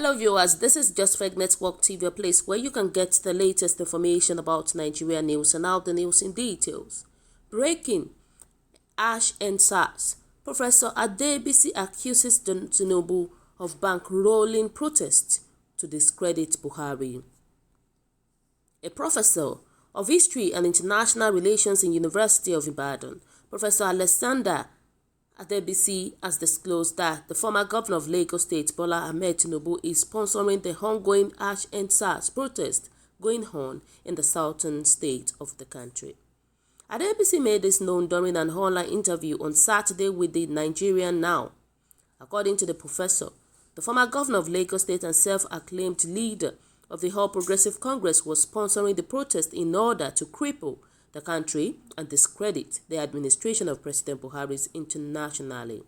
Hello viewers, this is Just Fake Network TV, a place where you can get the latest information about Nigeria news and all the news in details. Breaking: Ash and SARS. Professor Adebisi accuses Tinubu of bankrolling protests to discredit Buhari. A professor of History and International Relations in University of Ibadan, Professor Alexander Adebisi has disclosed that the former governor of Lagos State, Bola Ahmed Tinubu, is sponsoring the ongoing Ash and SARS protest going on in the southern state of the country. Adebisi made this known during an online interview on Saturday with the Nigerian Now. According to the professor, the former governor of Lagos State and self-acclaimed leader of the All Progressive Congress was sponsoring the protest in order to cripple the country and discredit the administration of President Buhari internationally.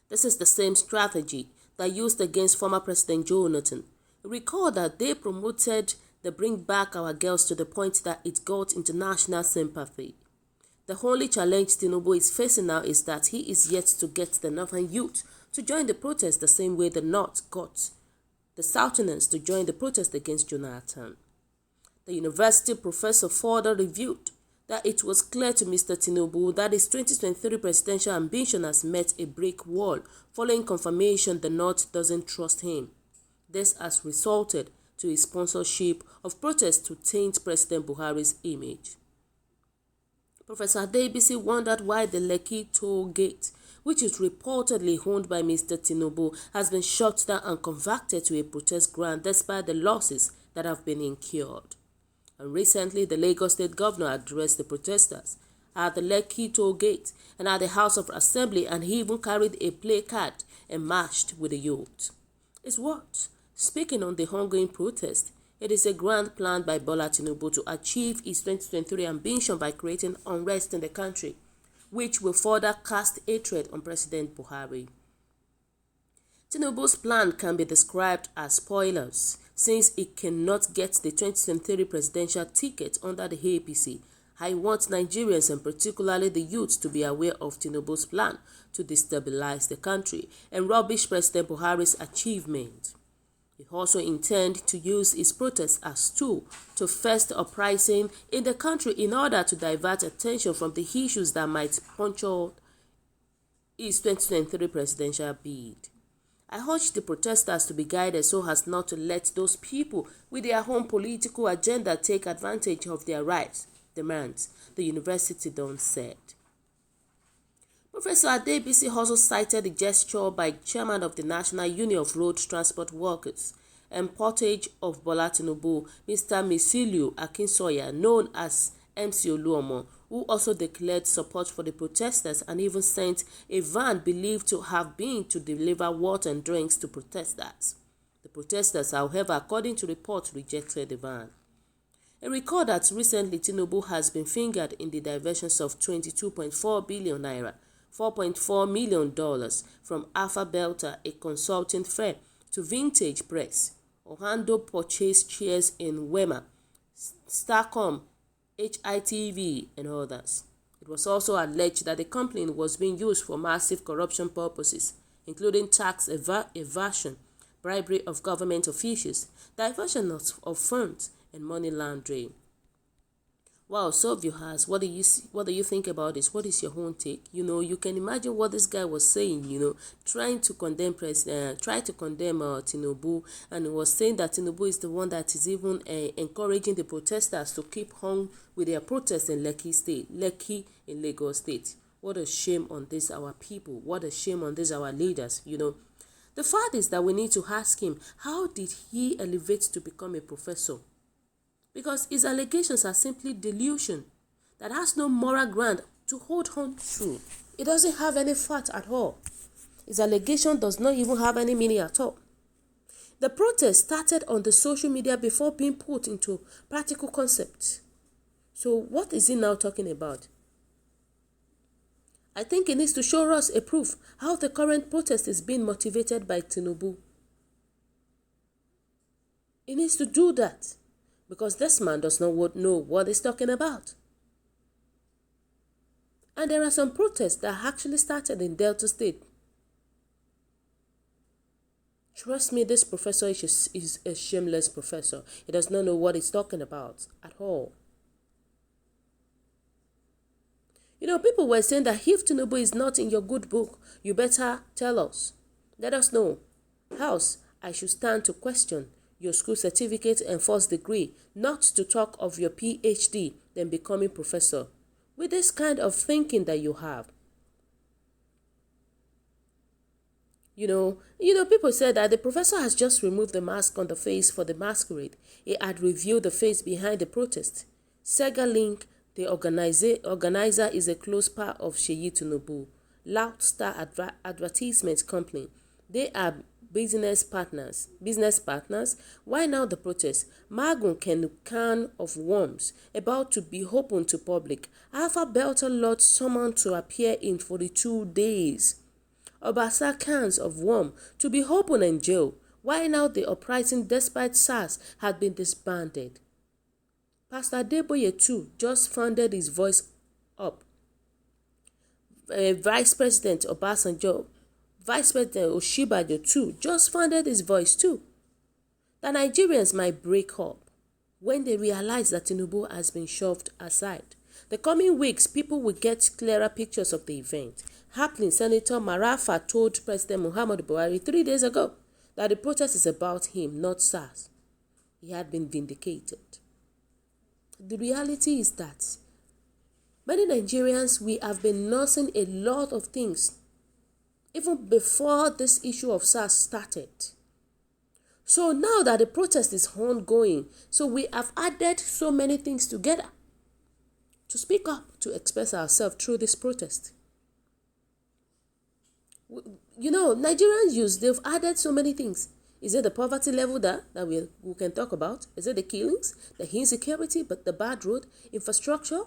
This is the same strategy that used against former President Jonathan. Recall that they promoted the Bring Back Our Girls to the point that it got international sympathy. The only challenge Tinubu is facing now is that he is yet to get the northern youth to join the protest the same way the North got the Southerners to join the protest against Jonathan. The university professor further revealed that it was clear to Mr. Tinubu that his 2023 presidential ambition has met a brick wall following confirmation the North doesn't trust him. This has resulted to his sponsorship of protests to taint President Buhari's image. Professor Adebisi wondered why the Lekki toll gate, which is reportedly owned by Mr. Tinubu, has been shut down and converted to a protest ground despite the losses that have been incurred. And recently, the Lagos State governor addressed the protesters at the Lekki toll gate and at the House of Assembly, and he even carried a placard and marched with the youth. It's what? Speaking on the ongoing protest, it is a grand plan by Bola Tinubu to achieve his 2023 ambition by creating unrest in the country, which will further cast hatred on President Buhari. Tinubu's plan can be described as spoilers, since he cannot get the 2023 presidential ticket under the APC. I want Nigerians and particularly the youth to be aware of Tinubu's plan to destabilize the country and rubbish President Buhari's achievement. He also intends to use his protests as tool to first uprising in the country in order to divert attention from the issues that might puncture his 2023 presidential bid. I urge the protesters to be guided so as not to let those people with their own political agenda take advantage of their rights, demands, the university don said. Professor Adebisi also cited the gesture by chairman of the National Union of Road Transport Workers and Portage of Bola Tinubu, Mr. Misiliu Akinsoya, known as MC Oluomo, who also declared support for the protesters and even sent a van believed to have been to deliver water and drinks to protesters. The protesters, however, according to reports, rejected the van. And recall that recently Tinubu has been fingered in the diversions of 22.4 billion naira, $4.4 million from Alpha Belta, a consulting firm, to Vintage Press, Orlando purchased shares in Wema, Starcom, HITV, and others. It was also alleged that the company was being used for massive corruption purposes, including tax evasion, bribery of government officials, diversion of funds, and money laundering. Wow, so viewers, what do you think about this? What is your own take? You can imagine what this guy was saying, trying to condemn Tinubu, and he was saying that Tinubu is the one that is even encouraging the protesters to keep on with their protests in Lekki in Lagos State. What a shame on this our people. What a shame on this our leaders, The fact is that we need to ask him, how did he elevate to become a professor? Because his allegations are simply delusion that has no moral ground to hold on to. It doesn't have any fact at all. His allegation does not even have any meaning at all. The protest started on the social media before being put into practical concepts. So what is he now talking about? I think he needs to show us a proof how the current protest is being motivated by Tinubu. He needs to do that, because this man does not know what he's talking about. And there are some protests that actually started in Delta State. Trust me, this professor is a shameless professor. He does not know what he's talking about at all. You know, people were saying that if Tinubu is not in your good book, you better tell us. Let us know. Else, I should stand to question your school certificate and first degree, not to talk of your PhD, then becoming professor. With this kind of thinking that you have. You know, people said that the professor has just removed the mask on the face for the masquerade. He had revealed the face behind the protest. Sega Link, the organizer, is a close pal of Seyi Tinubu, Loud Star Advertisement Company. They are business partners. Why now the protest? Magun can of worms about to be open to public. Alpha Belter Lord summoned to appear in 42 days. Obasa cans of worm to be open in jail. Why now the uprising despite SARS had been disbanded? Pastor Adeboye too just funded his voice up. Vice President Obasanjo, Vice President Oshibajo too just funded his voice too. The Nigerians might break up when they realize that Tinubu has been shoved aside. The coming weeks, people will get clearer pictures of the event happening. Senator Marafa told President Muhammadu Buhari 3 days ago that the protest is about him, not SARS. He had been vindicated. The reality is that many Nigerians, we have been nursing a lot of things even before this issue of SARS started. So now that the protest is ongoing, so we have added so many things together to speak up, to express ourselves through this protest. You know, Nigerians they've added so many things. Is it the poverty level that we can talk about? Is it the killings, the insecurity, but the bad road, infrastructure,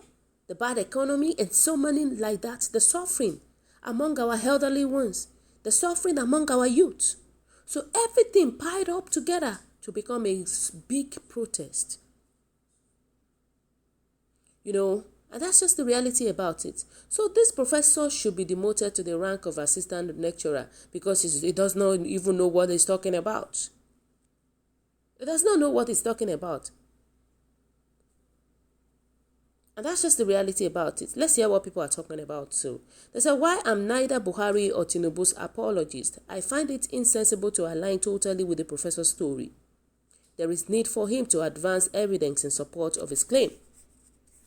the bad economy, and so many like that? The suffering among our elderly ones, the suffering among our youth. So everything piled up together to become a big protest. You know, and that's just the reality about it. So this professor should be demoted to the rank of assistant lecturer because he does not even know what he's talking about. He does not know what he's talking about. And that's just the reality about it. Let's hear what people are talking about. So they say, why I'm neither Buhari or Tinubu's apologist. I find it insensible to align totally with the professor's story. There is need for him to advance evidence in support of his claim.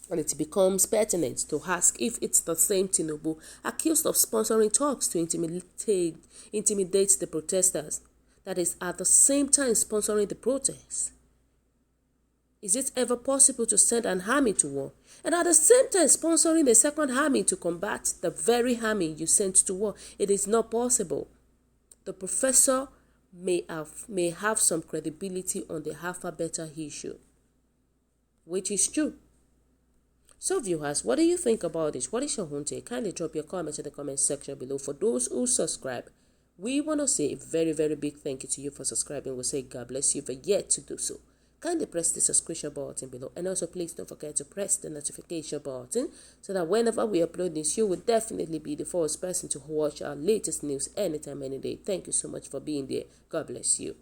And it becomes pertinent to ask if it's the same Tinubu accused of sponsoring talks to intimidate the protesters that is at the same time sponsoring the protests. Is it ever possible to send an army to war and at the same time sponsoring the second army to combat the very army you sent to war? It is not possible. The professor may have some credibility on the alphabet issue, which is true. So viewers, what do you think about this? What is your own take? Kindly drop your comments in the comment section below. For those who subscribe, we want to say a very, very big thank you to you for subscribing. We'll say God bless you for yet to do so. Kindly press the subscription button below. And also please don't forget to press the notification button so that whenever we upload this, you will definitely be the first person to watch our latest news anytime, any day. Thank you so much for being there. God bless you.